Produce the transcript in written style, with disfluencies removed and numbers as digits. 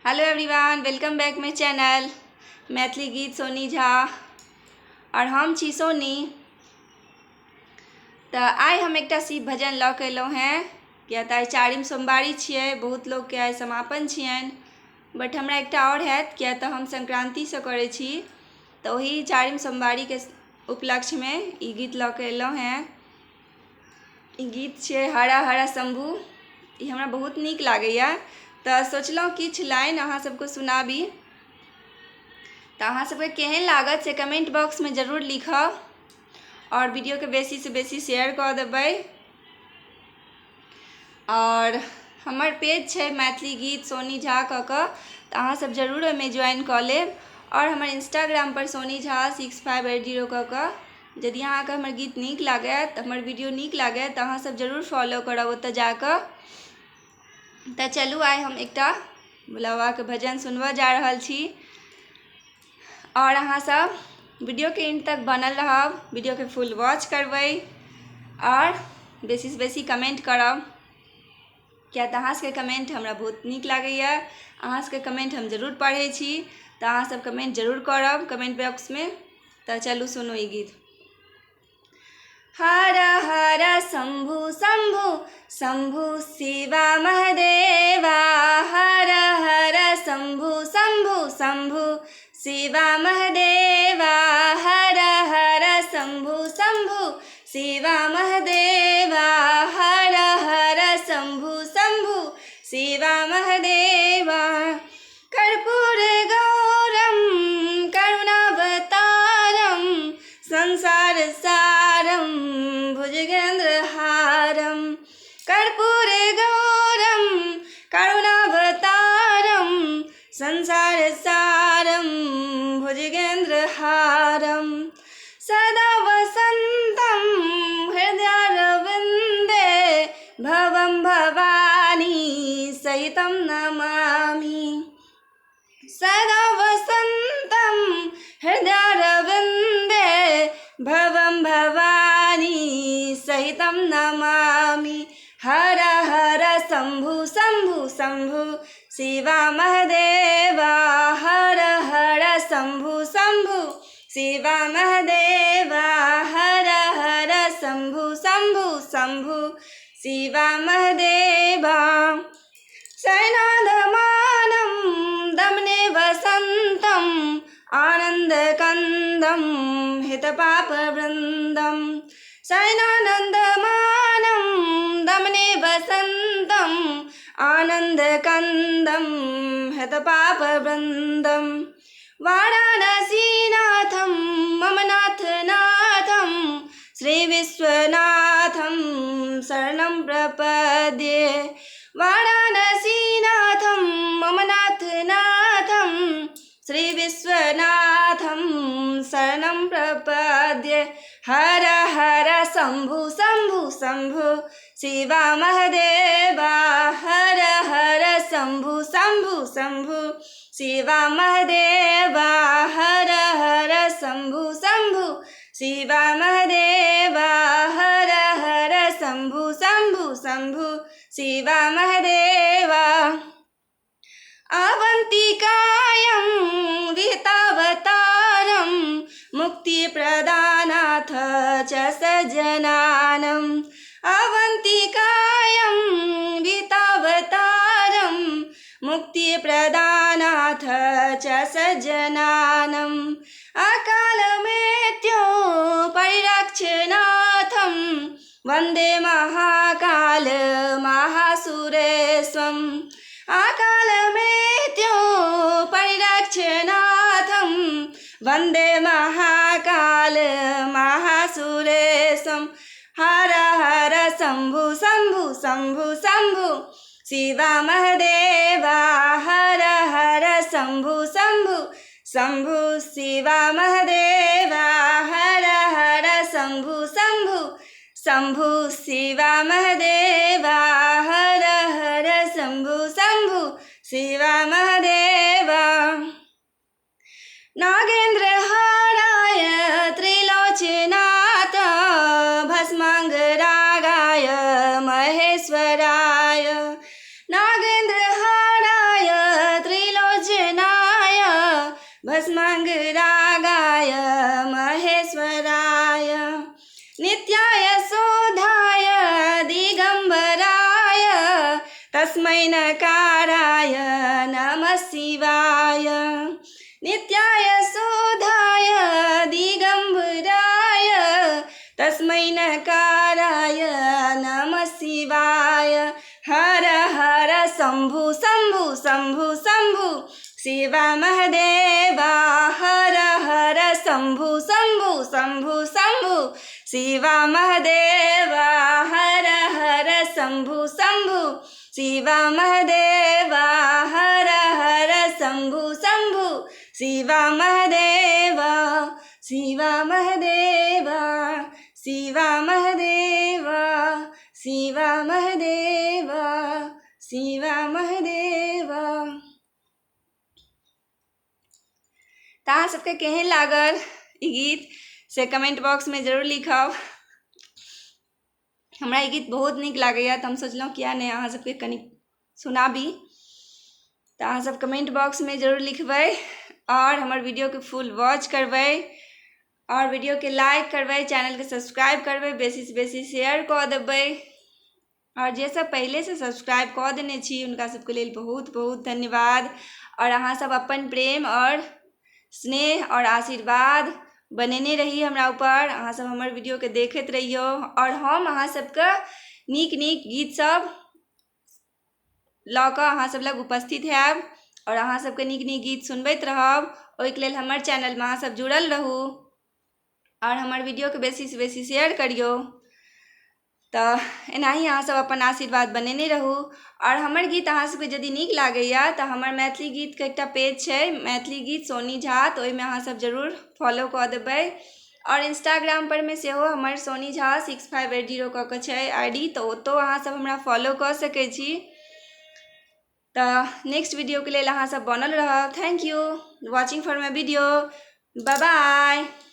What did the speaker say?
Hello everyone, welcome back my channel Maithili गीत सोनी झा और हम छी सोनी। तो आइ हम एकटा शिव भजन लऽ कऽ एलहुँ हैं, किया तऽ आइ चारिम सोमवारी छियै। बहुत लोगके आइ समापन छियनि, बट हमरा एकटा आओर हैत, किया तऽ हम संक्रांतिसँ करै छी। तऽ ओही चारिम सोमवारीके उपलक्ष्यमे ई गीत लऽ कऽ एलहुँ हैं। ई गीत छियै हर हर शंभु। ई हमरा बहुत नीक लागैए, तऽ सोचलहुँ किछु लाइन अहाँ सबके सुनाबी। तऽ अहाँ सबके केहन लागत से कमेंट बॉक्समे जरूर लिखब और वीडियोके बेसीसँ बेसी शेयर कऽ देबै। और हमर पेज छै मैथिली गीत सोनी झा कऽ कऽ, तऽ अहाँ सब जरूर ओहिमे ज्वाइन कऽ लेब। और हमर इंस्टाग्राम पर सोनी झा 6580 कऽ कऽ यदि अहाँके हमर गीत नीक लागत, हमर वीडियो नीक लागत, तऽ अहाँ सब जरूर फॉलो करब ओतऽ जाकऽ। तऽ चलू आइ हम एकटा भोला बाबाके भजन सुनबऽ जा रहल छी और अहाँ सब वीडियोके एंड तक बनल रहब, वीडियोके फुल वॉच करबै और बेसीसँ बेसी कमेंट करब, किया तऽ अहाँ सबके कमेंट हमरा बहुत नीक लागैए। अहाँ सबके कमेंट हम जरूर पढ़ै छी, तऽ अहाँ सब कमेंट जरूर करब कमेंट बॉक्समे। तऽ चलू सुनू ई गीत। हर हर शंभु शंभु शंभु शिवा महदेवा, हर हर शंभु शंभु शंभु शिवा महदेवा, हर हर शंभु शंभु शिवा महदेवा, हर हर शंभु शंभु शिवा महदेवा। कर्पूर गौरम करुणावतारम संसार सारम भुजगेंद्रहारम, कर्पूर गौरम करुणावतारम संसार सारम भुजगेंद्रहारम, सदा वसंतं हृदयारविंदे भवं भवानी सहितं नमामि, सदा वसंतं हृदयारविंदे भवं भवानी सहितं नमामि। हर हर शंभु शंभु शंभु शिवा महदेवा, हर हर शंभु शंभु शिवा महदेवा, हर हर शंभु शंभु शंभु शिवा महदेवा। शयनादमानं दमने वसन्तं आनन्दकन्दं हितपापवृन्दं, शयनानन्दमानं दमने वसन्तं आनन्दकन्दं हितपापवृन्दं, वाराणसीनाथं मम नाथनाथं श्रीविश्वनाथं शरणं प्रपद्ये, वाराणसीनाथं मम नाथनाथं श्रीविश्वनाथं शरणं प्रपद्ये। हर हर शंभु शंभु शंभु शिवा महदेवा, हर हर शंभु शंभु शंभु शिवा महदेवा, हर हर शंभु शंभु शिवा महदेवा, हर हर शंभु शंभु शंभु शिवा महदेवा। अवंतिकायं विहितावतारं मुक्तिप्रदानाथ च सज्जनानम्, अवंतिकायं विहितावतारं मुक्तिप्रदानाथ च सज्जनानम्, अकालमृत्यो परिरक्षनाथं वन्दे महाकाल महासुरेश्वरम्, अकालमृत्यो परिरक्षनाथं वन्दे महाकाल महासुरेश्वरम्। हर हर शंभु शंभु शंभु शंभु शिवा महदेवा, हर हर शंभु शंभु शंभु शिवा महदेवा, हर हर शंभु शंभु शंभु शिवा महदेवा, हर हर शंभु शंभु शिवा महदेवा। नागेन्द्रहाराय त्रिलोचनाय भस्मांगरागाय महेश्वराय, नागेन्द्रहाराय त्रिलोचनाय भस्माङ्गरागाय महेश्वराय नित्याय शोधाय दिगम्बराय तस्मै नकाराय नमः शिवाय नित्याय शोधाय दिगम्बराय तस्मै नकाराय नमः शिवाय हर हर शम्भु शम्भु शम्भु शम्भु शिव महदेवा हर हर शम्भु शम्भु शम्भु शम्भु शिव महदेवा हर हर शम्भु शम्भु शिव महदेवा हर हर शम्भु शम्भु शिव महदेवा शिव महदेवा शिव महदेवा शिव महदेवा शिव महदेवा। तऽ अहाँ सबके केहन लागल ई गीत से कमेंट बॉक्स में जरूर लिखब। हमरा ई गीत बहुत नीक लागैए तऽ हम सोचलहुँ किया नहि अहाँ सबके कनि सुनाबी। तऽ अहाँ सब कमेंट बॉक्स में जरूर लिखबै और हमर वीडियो के फुल वॉच करबै और वीडियो के लाइक करबै, चैनल के सब्सक्राइब करबै, बेसी से बेसी शेयर कऽ देबै और जे सब पहले से सब्सक्राइब कऽ देने छी हुनका सबके लेल बहुत बहुत धन्यवाद। और अहाँ सब अपन प्रेम और स्नेह और आशीर्वाद बनेने रही हमरा ऊपर। अहाँ सब हमर वीडियो के देखैत रहियो और हम अहाँ सबके नीक नीक गीत सब लऽ कऽ अहाँ सब लग उपस्थित हैब और अहाँ सबके नीक नीक गीत सुनबैत रहब। ओहिके लेल हमर चैनल में अहाँ सब जुड़ल रहू और हमर वीडियो के बेसी से बेसी शेयर करियो। तऽ एनाही अहाँ सब अपन आशीर्वाद बनेने रहू। और हमर गीत अहाँ सबके यदि नीक लागैए तऽ हमर मैथिली गीत के एकटा पेज छै मैथिली गीत सोनी झा, तऽ ओहिमे अहाँ सब जरूर फॉलो कऽ देबै। और इंस्टाग्राम पर में सेहो हमर सोनी झा 6580 कऽ के छै ID, तऽ ओतौ अहाँ सब हमरा फॉलो कऽ सकै छी। तऽ नेक्स्ट वीडियो के लेल अहाँ सब बनल रहब। Thank you watching for my video. Bye bye.